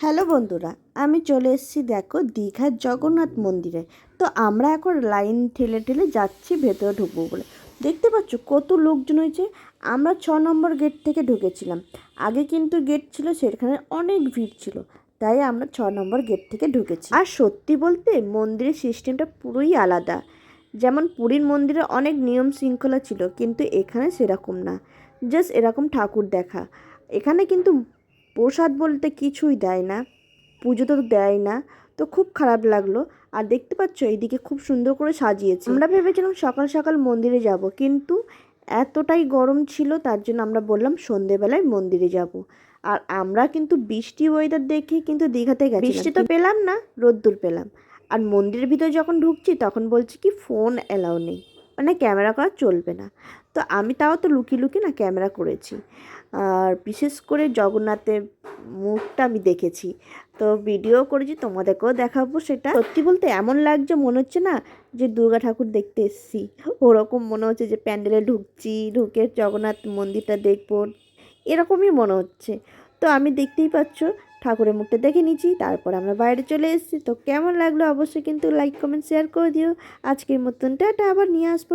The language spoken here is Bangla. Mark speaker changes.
Speaker 1: হ্যালো বন্ধুরা, আমি চলে এসেছি দেখো দীঘার জগন্নাথ মন্দিরে। তো আমরা এখন লাইন ঠেলে ঠেলে যাচ্ছি ভেতরে ঢুকবো বলে। দেখতে পাচ্ছ কত লোকজন হয়েছে। আমরা 6 নম্বর গেট থেকে ঢুকেছিলাম। আগে কিন্তু গেট ছিল, সেখানে অনেক ভিড় ছিল, তাই আমরা 6 নম্বর গেট থেকে ঢুকেছি। আর সত্যি বলতে মন্দিরের সিস্টেমটা পুরোই আলাদা। যেমন পুরীর মন্দিরে অনেক নিয়ম শৃঙ্খলা ছিল, কিন্তু এখানে সেরকম না। জাস্ট এরকম ঠাকুর দেখা। এখানে কিন্তু প্রসাদ বলতে কিছুই দেয় না, পুজো তো দেয় না। তো খুব খারাপ লাগলো। আর দেখতে পাচ্ছ এইদিকে খুব সুন্দর করে সাজিয়েছে। আমরা ভেবেছিলাম সকাল সকাল মন্দিরে যাব, কিন্তু এতটাই গরম ছিল, তার জন্য আমরা বললাম সন্ধেবেলায় মন্দিরে যাব। আর আমরা কিন্তু বৃষ্টি ওয়েদার দেখে কিন্তু দীঘাতে গেছি, বৃষ্টি তো পেলাম না, রোদ্দুর পেলাম। আর মন্দিরের ভিতরে যখন ঢুকছি তখন বলছি কি ফোন অ্যালাউ নেই, মানে ক্যামেরা করা চলবে না। তো আমি তাও তো লুকিয়ে লুকিয়ে না ক্যামেরা করেছি। আর বিশেষ করে জগন্নাথের মুখটা আমি দেখেছি, তো ভিডিও করেছি, তোমাদেরকেও দেখাবো। সেটা সত্যি বলতে এমন লাগছে, মনে হচ্ছে না যে দুর্গা ঠাকুর দেখতে এসেছি, ওরকম মনে হচ্ছে যে প্যান্ডেলে ঢুকছি, ঢুকে জগন্নাথ মন্দিরটা দেখবো, এরকমই মনে হচ্ছে। তো আমি দেখতেই পাচ্ছ ঠাকুরের মুখটা দেখে নিচ্ছি, তারপর আমরা বাইরে চলে এসেছি। তো কেমন লাগলো অবশ্যই কিন্তু লাইক কমেন্ট শেয়ার করে দিও। আজকের মতন টাটা, আবার নিয়ে আসবো।